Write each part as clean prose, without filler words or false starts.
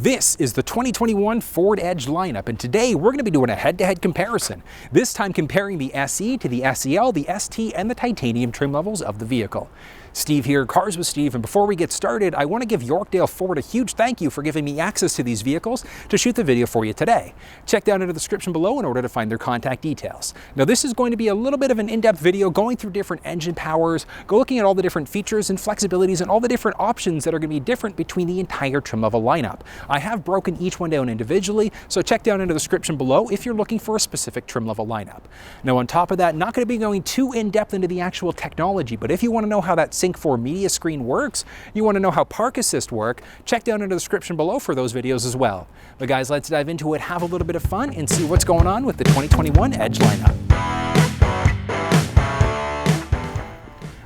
This is the 2021 Ford Edge lineup, and today we're going to be doing a head-to-head comparison, this time comparing the SE to the SEL, the ST, and the titanium trim levels of the vehicle. Steve here, Cars with Steve, and before we get started, I want to give Yorkdale Ford a huge thank you for giving me access to these vehicles to shoot the video for you today. Check down in the description below in order to find their contact details. Now this is going to be a little bit of an in-depth video going through different engine powers, looking at all the different features and flexibilities and all the different options that are going to be different between the entire trim level lineup. I have broken each one down individually, so check down in the description below if you're looking for a specific trim level lineup. Now on top of that, not going to be going too in-depth into the actual technology, but if you want to know how that Sync 4 media screen works, you want to know how park assist work, check down in the description below for those videos as well. But guys, let's dive into it, have a little bit of fun, and see what's going on with the 2021 Edge lineup.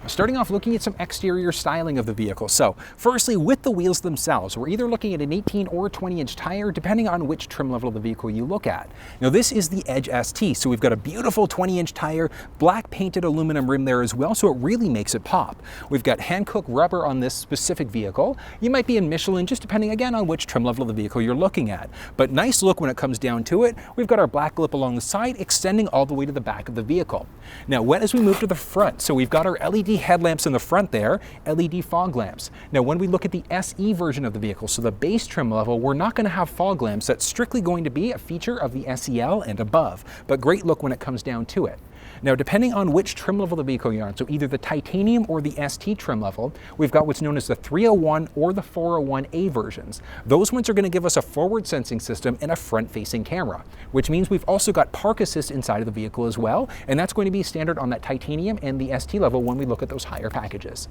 Starting off looking at some exterior styling of the vehicle. So firstly, with the wheels themselves, we're either looking at an 18 or 20-inch tire, depending on which trim level of the vehicle you look at. Now this is the Edge ST, so we've got a beautiful 20-inch tire, black painted aluminum rim there as well, so it really makes it pop. We've got hand-cooked rubber on this specific vehicle. You might be in Michelin, just depending again on which trim level of the vehicle you're looking at. But nice look when it comes down to it. We've got our black lip along the side, extending all the way to the back of the vehicle. Now as we move to the front, so we've got our LED headlamps in the front there, LED fog lamps. Now when we look at the SE version of the vehicle, so the base trim level, we're not going to have fog lamps. That's strictly going to be a feature of the SEL and above, but great look when it comes down to it. Now depending on which trim level of the vehicle you're on, so either the titanium or the ST trim level, we've got what's known as the 301 or the 401A versions. Those ones are going to give us a forward sensing system and a front facing camera, which means we've also got park assist inside of the vehicle as well, and that's going to be standard on that titanium and the ST level when we look at those higher packages.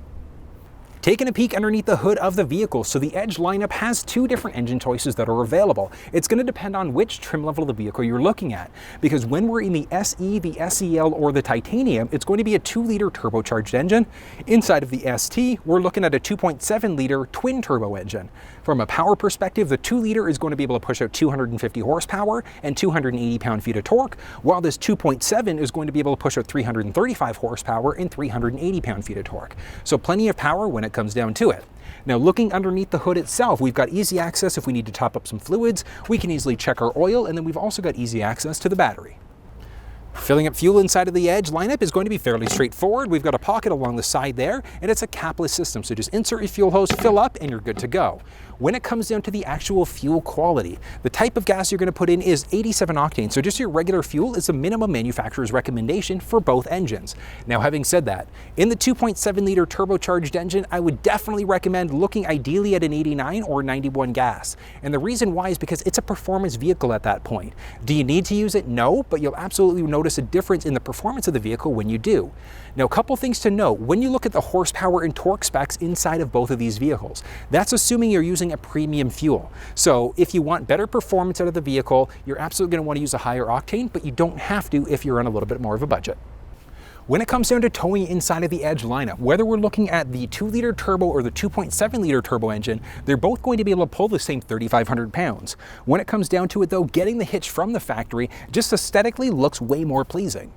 Taking a peek underneath the hood of the vehicle, so the Edge lineup has two different engine choices that are available. It's going to depend on which trim level of the vehicle you're looking at, because when we're in the SE, the SEL, or the titanium, it's going to be a 2-liter turbocharged engine. Inside of the ST, we're looking at a 2.7-liter twin turbo engine. From a power perspective, the 2-liter is going to be able to push out 250 horsepower and 280 pound-feet of torque, while this 2.7 is going to be able to push out 335 horsepower and 380 pound-feet of torque. So plenty of power when it comes down to it. Now looking underneath the hood itself, we've got easy access if we need to top up some fluids. We can easily check our oil, and then we've also got easy access to the battery. Filling up fuel inside of the Edge lineup is going to be fairly straightforward. We've got a pocket along the side there, and it's a capless system, so just insert your fuel hose, fill up, and you're good to go. When it comes down to the actual fuel quality, the type of gas you're going to put in is 87 octane, so just your regular fuel is the minimum manufacturer's recommendation for both engines. Now having said that, in the 2.7-liter turbocharged engine, I would definitely recommend looking ideally at an 89 or 91 gas. And the reason why is because it's a performance vehicle at that point. Do you need to use it? No, but you'll absolutely notice a difference in the performance of the vehicle when you do. Now a couple things to note, when you look at the horsepower and torque specs inside of both of these vehicles, that's assuming you're using a premium fuel. So if you want better performance out of the vehicle, you're absolutely going to want to use a higher octane, but you don't have to if you're on a little bit more of a budget. When it comes down to towing inside of the Edge lineup, whether we're looking at the 2-liter turbo or the 2.7-liter turbo engine, they're both going to be able to pull the same 3,500 pounds. When it comes down to it though, getting the hitch from the factory just aesthetically looks way more pleasing.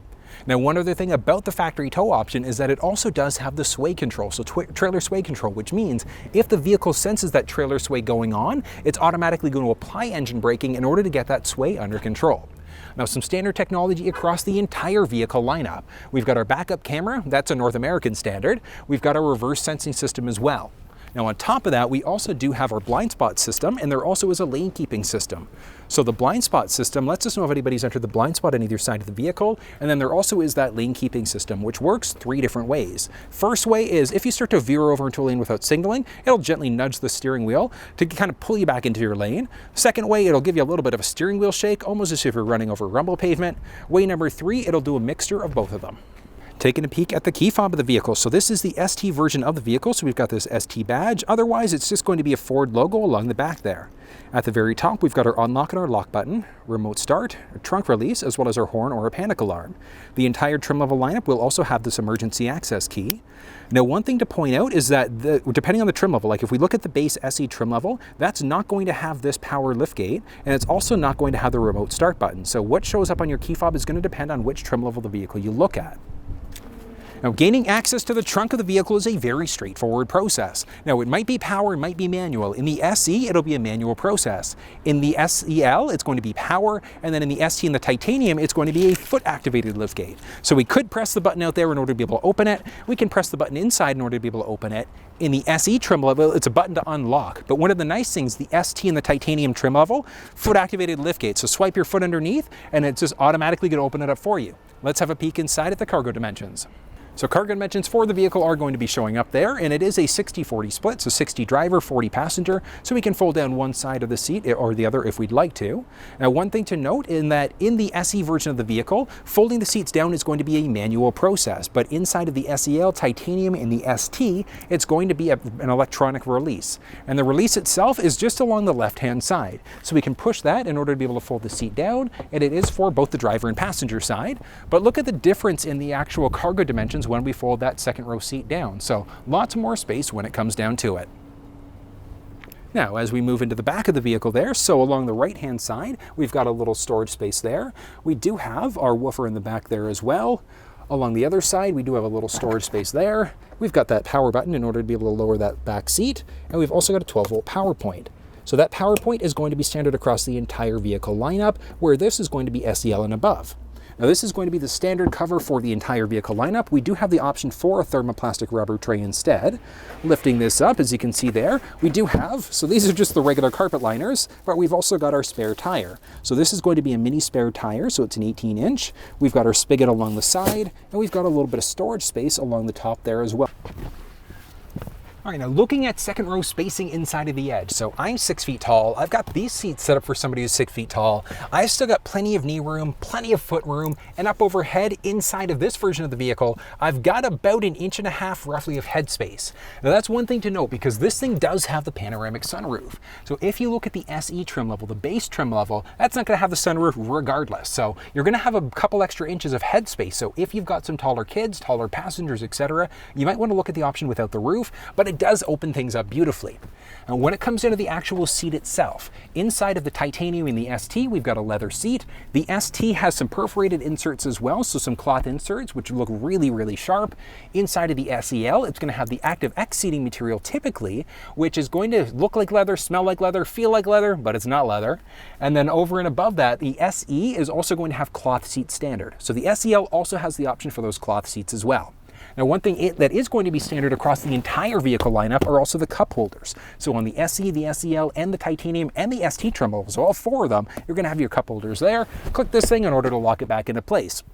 Now one other thing about the factory tow option is that it also does have the sway control, so trailer sway control, which means if the vehicle senses that trailer sway going on, it's automatically going to apply engine braking in order to get that sway under control. Now some standard technology across the entire vehicle lineup. We've got our backup camera, that's a North American standard. We've got our reverse sensing system as well. Now on top of that, we also do have our blind spot system, and there also is a lane keeping system. So the blind spot system lets us know if anybody's entered the blind spot on either side of the vehicle, and then there also is that lane keeping system, which works 3 different ways. First way is if you start to veer over into a lane without signaling, it'll gently nudge the steering wheel to kind of pull you back into your lane. Second way, it'll give you a little bit of a steering wheel shake, almost as if you're running over rumble pavement. Way number 3, it'll do a mixture of both of them. Taking a peek at the key fob of the vehicle. So this is the ST version of the vehicle, so we've got this ST badge. Otherwise, it's just going to be a Ford logo along the back there. At the very top, we've got our unlock and our lock button, remote start, a trunk release, as well as our horn or a panic alarm. The entire trim level lineup will also have this emergency access key. Now, one thing to point out is that depending on the trim level, like if we look at the base SE trim level, that's not going to have this power liftgate, and it's also not going to have the remote start button. So what shows up on your key fob is going to depend on which trim level of the vehicle you look at. Now, gaining access to the trunk of the vehicle is a very straightforward process. Now, it might be power, it might be manual. In the SE, it'll be a manual process. In the SEL, it's going to be power, and then in the ST and the titanium, it's going to be a foot-activated liftgate. So we could press the button out there in order to be able to open it. We can press the button inside in order to be able to open it. In the SE trim level, it's a button to unlock. But one of the nice things, the ST and the titanium trim level, foot-activated liftgate. So swipe your foot underneath, and it's just automatically going to open it up for you. Let's have a peek inside at the cargo dimensions. So cargo dimensions for the vehicle are going to be showing up there, and it is a 60-40 split, so 60 driver, 40 passenger, so we can fold down one side of the seat or the other if we'd like to. Now, one thing to note in that in the SE version of the vehicle, folding the seats down is going to be a manual process, but inside of the SEL, titanium, and the ST, it's going to be an electronic release. And the release itself is just along the left-hand side. So we can push that in order to be able to fold the seat down, and it is for both the driver and passenger side. But look at the difference in the actual cargo dimensions when we fold that second row seat down. So lots more space when it comes down to it. Now, as we move into the back of the vehicle there, so along the right-hand side, we've got a little storage space there. We do have our woofer in the back there as well. Along the other side, we do have a little storage space there. We've got that power button in order to be able to lower that back seat. And we've also got a 12-volt power point. So that power point is going to be standard across the entire vehicle lineup, where this is going to be SEL and above. Now, this is going to be the standard cover for the entire vehicle lineup. We do have the option for a thermoplastic rubber tray instead. Lifting this up, as you can see there, we do have, so these are just the regular carpet liners, but we've also got our spare tire. So this is going to be a mini spare tire, so it's an 18-inch. We've got our spigot along the side, and we've got a little bit of storage space along the top there as well. All right, now looking at second row spacing inside of the Edge. So I'm 6 feet tall. I've got these seats set up for somebody who's 6 feet tall. I've still got plenty of knee room, plenty of foot room, and up overhead inside of this version of the vehicle, I've got about 1.5 inches roughly of head space. Now that's one thing to note because this thing does have the panoramic sunroof. So if you look at the SE trim level, the base trim level, that's not gonna have the sunroof regardless. So you're gonna have a couple extra inches of head space. So if you've got some taller kids, taller passengers, etc., you might wanna look at the option without the roof, but it does open things up beautifully. And when it comes down to the actual seat itself, inside of the titanium and the ST, we've got a leather seat. The ST has some perforated inserts as well, so some cloth inserts, which look really, really sharp. Inside of the SEL, it's gonna have the Active X seating material typically, which is going to look like leather, smell like leather, feel like leather, but it's not leather. And then over and above that, the SE is also going to have cloth seat standard. So the SEL also has the option for those cloth seats as well. Now, one thing that is going to be standard across the entire vehicle lineup are also the cup holders. So on the SE, the SEL, and the titanium, and the ST trim levels, so all four of them, you're going to have your cup holders there. Click this thing in order to lock it back into place.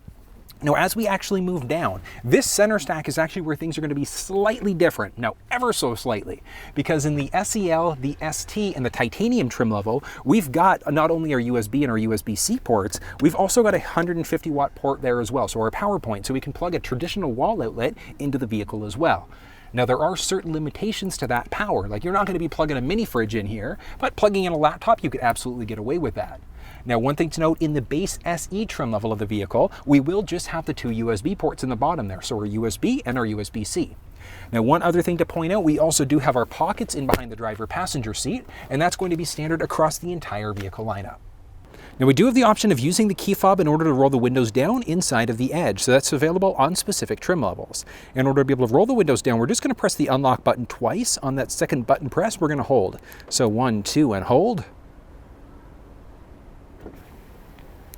Now, as we actually move down, this center stack is actually where things are going to be slightly different. Now, ever so slightly, because in the SEL, the ST, and the titanium trim level, we've got not only our USB and our USB-C ports, we've also got a 150-watt port there as well, so our power point, so we can plug a traditional wall outlet into the vehicle as well. Now, there are certain limitations to that power. Like, you're not going to be plugging a mini fridge in here, but plugging in a laptop, you could absolutely get away with that. Now, one thing to note, in the base SE trim level of the vehicle, we will just have the two USB ports in the bottom there, so our USB and our USB-C. Now, one other thing to point out, we also do have our pockets in behind the driver passenger seat, and that's going to be standard across the entire vehicle lineup. Now, we do have the option of using the key fob in order to roll the windows down inside of the Edge, so that's available on specific trim levels. In order to be able to roll the windows down, we're just going to press the unlock button twice. On that second button press, we're going to hold. So 1, 2, and hold.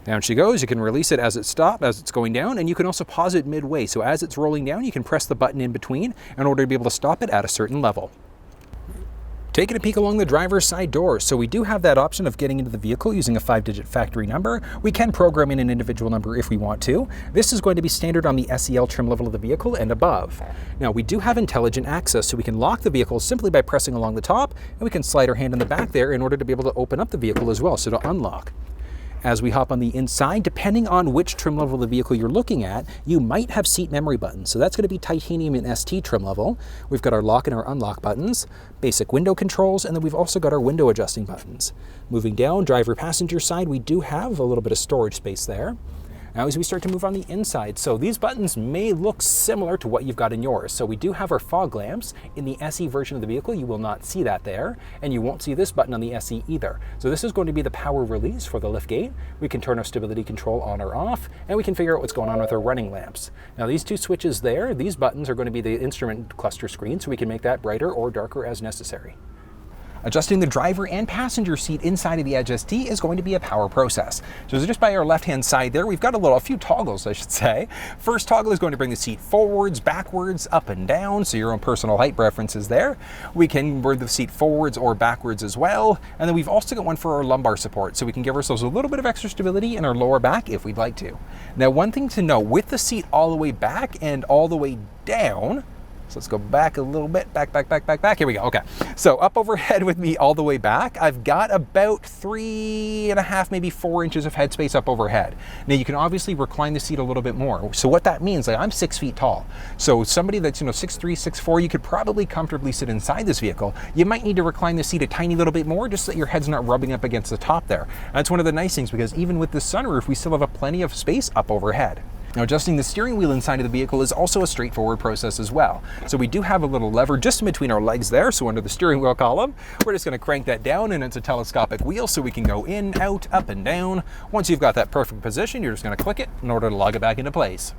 Down she goes. You can release it as it stops, as it's going down, and you can also pause it midway. So as it's rolling down, you can press the button in between in order to be able to stop it at a certain level. Taking a peek along the driver's side door. So we do have that option of getting into the vehicle using a 5-digit factory number. We can program in an individual number if we want to. This is going to be standard on the SEL trim level of the vehicle and above. Now, we do have intelligent access, so we can lock the vehicle simply by pressing along the top, and we can slide our hand in the back there in order to be able to open up the vehicle as well, so to unlock. As we hop on the inside, depending on which trim level of the vehicle you're looking at, you might have seat memory buttons. So that's going to be titanium and ST trim level. We've got our lock and our unlock buttons, basic window controls, and then we've also got our window adjusting buttons. Moving down, driver passenger side, we do have a little bit of storage space there. Now as we start to move on the inside, so these buttons may look similar to what you've got in yours. So we do have our fog lamps. In the SE version of the vehicle, you will not see that there, and you won't see this button on the SE either. So this is going to be the power release for the liftgate. We can turn our stability control on or off, and we can figure out what's going on with our running lamps. Now these two switches there, these buttons are going to be the instrument cluster screen, so we can make that brighter or darker as necessary. Adjusting the driver and passenger seat inside of the Edge ST is going to be a power process. So just by our left-hand side there, we've got a few toggles, I should say. First toggle is going to bring the seat forwards, backwards, up and down, so your own personal height preferences there. We can bring the seat forwards or backwards as well. And then we've also got one for our lumbar support, so we can give ourselves a little bit of extra stability in our lower back if we'd like to. Now, one thing to note, with the seat all the way back and all the way down, so let's go back a little bit, back. Here we go, okay. So up overhead with me all the way back, I've got about 3.5, maybe 4 inches of headspace up overhead. Now you can obviously recline the seat a little bit more. So what that means, like I'm 6 feet tall. So somebody that's 6'3", 6'4", you could probably comfortably sit inside this vehicle. You might need to recline the seat a tiny little bit more just so that your head's not rubbing up against the top there. And that's one of the nice things, because even with the sunroof, we still have plenty of space up overhead. Now adjusting the steering wheel inside of the vehicle is also a straightforward process as well. So we do have a little lever just in between our legs there, so under the steering wheel column, we're just going to crank that down, and it's a telescopic wheel, so we can go in, out, up and down. Once you've got that perfect position, you're just going to click it in order to log it back into place.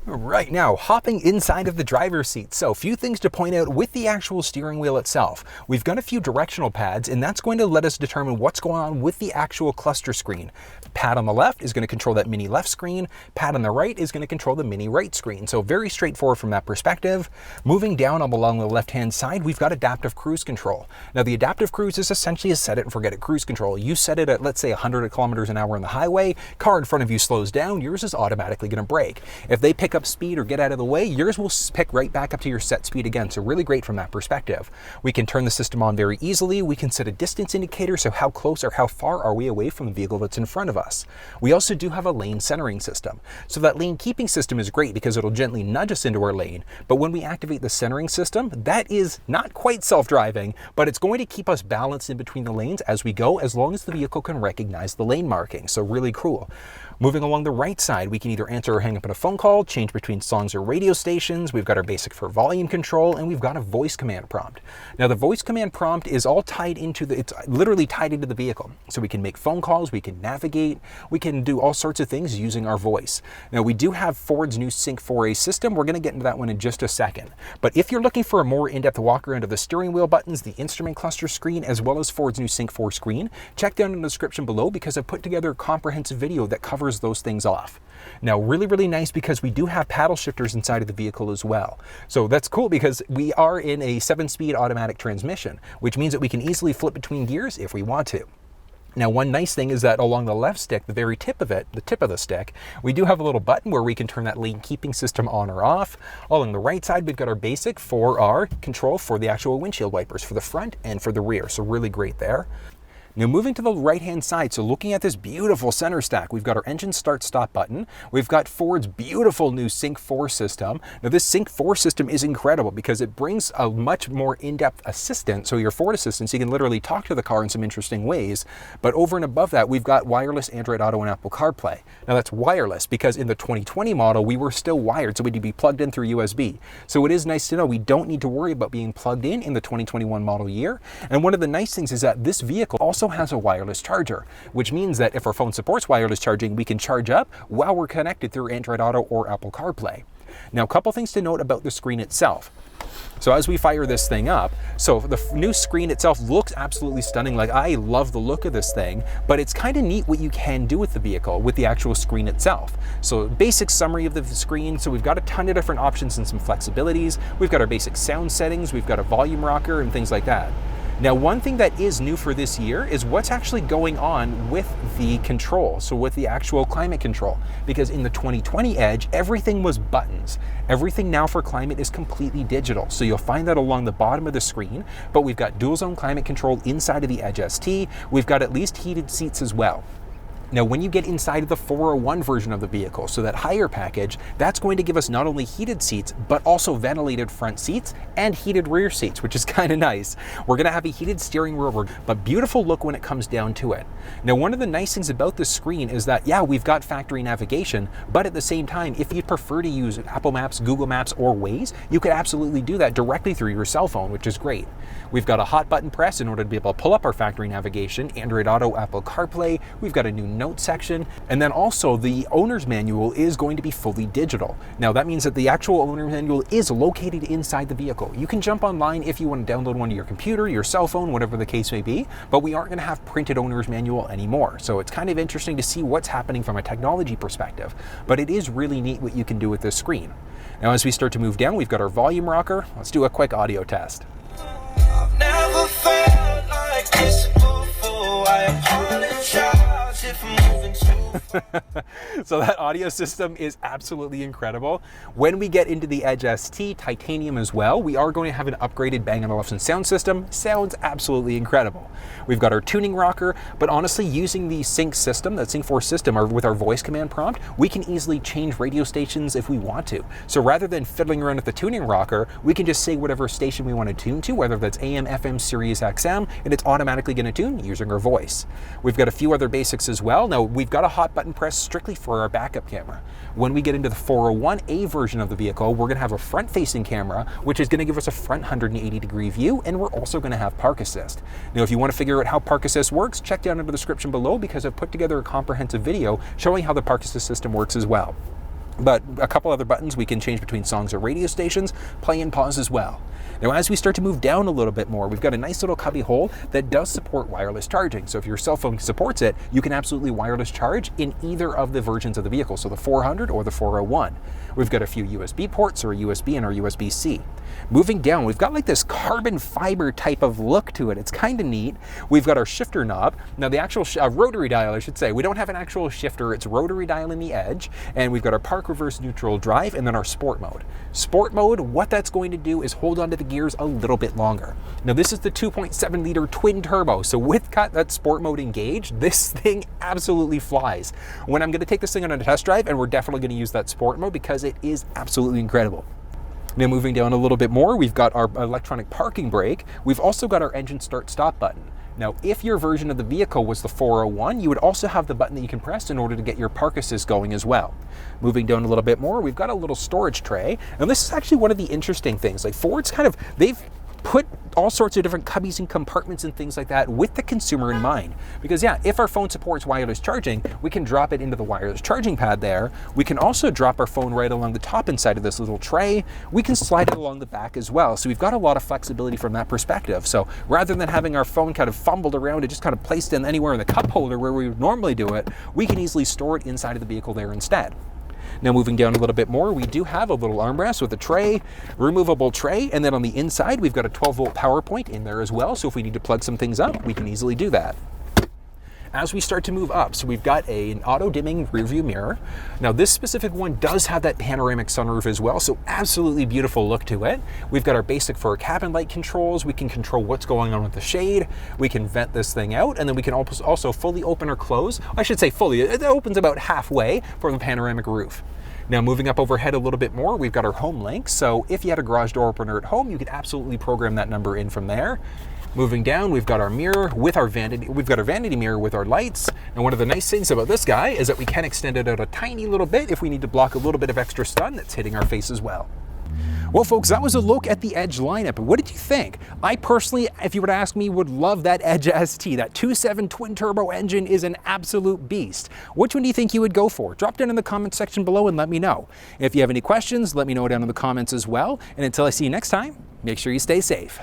Right, now hopping inside of the driver's seat. So a few things to point out with the actual steering wheel itself. We've got a few directional pads, and that's going to let us determine what's going on with the actual cluster screen. Pad on the left is going to control that mini left screen. Pad on the right is going to control the mini right screen. So very straightforward from that perspective. Moving down along the left-hand side, we've got adaptive cruise control. Now the adaptive cruise is essentially a set it and forget it cruise control. You set it at, let's say, 100 kilometers an hour on the highway, car in front of you slows down, yours is automatically going to brake. If they pick up speed or get out of the way, yours will pick right back up to your set speed again. So really great from that perspective. We can turn the system on very easily. We can set a distance indicator, so how close or how far are we away from the vehicle that's in front of us. We also do have a lane centering system. So that lane keeping system is great because it'll gently nudge us into our lane. But when we activate the centering system, that is not quite self-driving, but it's going to keep us balanced in between the lanes as we go, as long as the vehicle can recognize the lane marking. So really cool. Moving along the right side, we can either answer or hang up on a phone call, change between songs or radio stations. We've got our basic for volume control, and we've got a voice command prompt. Now the voice command prompt is all tied into it's literally tied into the vehicle. So we can make phone calls, we can navigate, we can do all sorts of things using our voice. Now we do have Ford's new Sync 4A system. We're gonna get into that one in just a second. But if you're looking for a more in-depth walk around of the steering wheel buttons, the instrument cluster screen, as well as Ford's new Sync 4 screen, check down in the description below, because I've put together a comprehensive video that covers those things off. Now really nice, because we do have paddle shifters inside of the vehicle as well. So that's cool because we are in a 7-speed automatic transmission, which means that we can easily flip between gears if we want to. Now one nice thing is that along the left stick, the very tip of it, the tip of the stick, we do have a little button where we can turn that lane keeping system on or off. Along the right side, we've got our basic for our control for the actual windshield wipers for the front and for the rear. So really great there. Now moving to the right-hand side, so looking at this beautiful center stack, we've got our engine start-stop button. We've got Ford's beautiful new Sync 4 system. Now this Sync 4 system is incredible because it brings a much more in-depth assistant. So your Ford Assistant, you can literally talk to the car in some interesting ways. But over and above that, we've got wireless Android Auto and Apple CarPlay. Now that's wireless because in the 2020 model, we were still wired, so we'd be plugged in through USB. So it is nice to know we don't need to worry about being plugged in the 2021 model year. And one of the nice things is that this vehicle also has a wireless charger, which means that if our phone supports wireless charging, we can charge up while we're connected through Android Auto or Apple CarPlay. Now, a couple things to note about the screen itself. So as we fire this thing up, so the new screen itself looks absolutely stunning. Like, I love the look of this thing, but it's kind of neat what you can do with the vehicle, with the actual screen itself. So basic summary of the screen. So we've got a ton of different options and some flexibilities. We've got our basic sound settings. We've got a volume rocker and things like that. Now, one thing that is new for this year is what's actually going on with the control, so with the actual climate control. Because in the 2020 Edge, everything was buttons. Everything now for climate is completely digital. So you'll find that along the bottom of the screen, but we've got dual zone climate control inside of the Edge ST. We've got at least heated seats as well. Now, when you get inside of the 401 version of the vehicle, so that higher package, that's going to give us not only heated seats, but also ventilated front seats and heated rear seats, which is kind of nice. We're going to have a heated steering wheel, but beautiful look when it comes down to it. Now, one of the nice things about this screen is that, yeah, we've got factory navigation, but at the same time, if you'd prefer to use Apple Maps, Google Maps, or Waze, you could absolutely do that directly through your cell phone, which is great. We've got a hot button press in order to be able to pull up our factory navigation, Android Auto, Apple CarPlay. We've got a new note section, and then also the owner's manual is going to be fully digital. Now that means that the actual owner's manual is located inside the vehicle. You can jump online if you want to download one to your computer, your cell phone, whatever the case may be, but we aren't going to have printed owner's manual anymore. So it's kind of interesting to see what's happening from a technology perspective, but it is really neat what you can do with this screen. Now as we start to move down, we've got our volume rocker. Let's do a quick audio test. I've never felt like this before. I apologize if I'm moving too. So that audio system is absolutely incredible. When we get into the Edge ST titanium as well, we are going to have an upgraded Bang & Olufsen sound system. Sounds absolutely incredible. We've got our tuning rocker, but honestly, using the Sync system, that Sync 4 system, or with our voice command prompt, we can easily change radio stations if we want to. So rather than fiddling around with the tuning rocker, we can just say whatever station we want to tune to, whether that's AM, FM, Sirius XM, and it's automatically going to tune using our voice. We've got a few other basics as well. Now, we've got a hot button press strictly for our backup camera. When we get into the 401A version of the vehicle, we're going to have a front-facing camera, which is going to give us a front 180-degree view, and we're also going to have park assist. Now, if you want to figure out how park assist works, check down in the description below because I've put together a comprehensive video showing how the park assist system works as well. But a couple other buttons, we can change between songs or radio stations, play and pause as well. Now, as we start to move down a little bit more, we've got a nice little cubby hole that does support wireless charging. So if your cell phone supports it, you can absolutely wireless charge in either of the versions of the vehicle, so the 400 or the 401. We've got a few USB ports, or a USB and our USB-C. Moving down, we've got like this carbon fiber type of look to it. It's kind of neat. We've got our shifter knob. Now the actual rotary dial, I should say. We don't have an actual shifter. It's rotary dial in the edge. And we've got our park reverse neutral drive and then our sport mode. Sport mode, what that's going to do is hold onto the gears a little bit longer. Now this is the 2.7 liter twin turbo. So with that sport mode engaged, this thing absolutely flies. When I'm going to take this thing on a test drive, and we're definitely going to use that sport mode because it is absolutely incredible. Now moving down a little bit more, we've got our electronic parking brake. We've also got our engine start stop button. Now, if your version of the vehicle was the 401, you would also have the button that you can press in order to get your park assist going as well. Moving down a little bit more, we've got a little storage tray. And this is actually one of the interesting things. Like Ford's they've put all sorts of different cubbies and compartments and things like that with the consumer in mind. Because yeah, if our phone supports wireless charging, we can drop it into the wireless charging pad there. We can also drop our phone right along the top inside of this little tray. We can slide it along the back as well. So we've got a lot of flexibility from that perspective. So rather than having our phone kind of fumbled around and just kind of placed in anywhere in the cup holder where we would normally do it, we can easily store it inside of the vehicle there instead. Now moving down a little bit more, we do have a little armrest with a tray, removable tray, and then on the inside we've got a 12-volt power point in there as well, so if we need to plug some things up, we can easily do that. As we start to move up, so we've got an auto-dimming rear view mirror. Now this specific one does have that panoramic sunroof as well, so absolutely beautiful look to it. We've got our basic for cabin light controls. We can control what's going on with the shade. We can vent this thing out, and then we can also fully open or close. I should say fully, it opens about halfway for the panoramic roof. Now moving up overhead a little bit more, we've got our home link. So if you had a garage door opener at home, you could absolutely program that number in from there. Moving down, we've got our mirror with our vanity. We've got our vanity mirror with our lights. And one of the nice things about this guy is that we can extend it out a tiny little bit if we need to block a little bit of extra sun that's hitting our face as well. Well, folks, that was a look at the Edge lineup. What did you think? I personally, if you were to ask me, would love that Edge ST. That 2.7 twin turbo engine is an absolute beast. Which one do you think you would go for? Drop down in the comments section below and let me know. If you have any questions, let me know down in the comments as well. And until I see you next time, make sure you stay safe.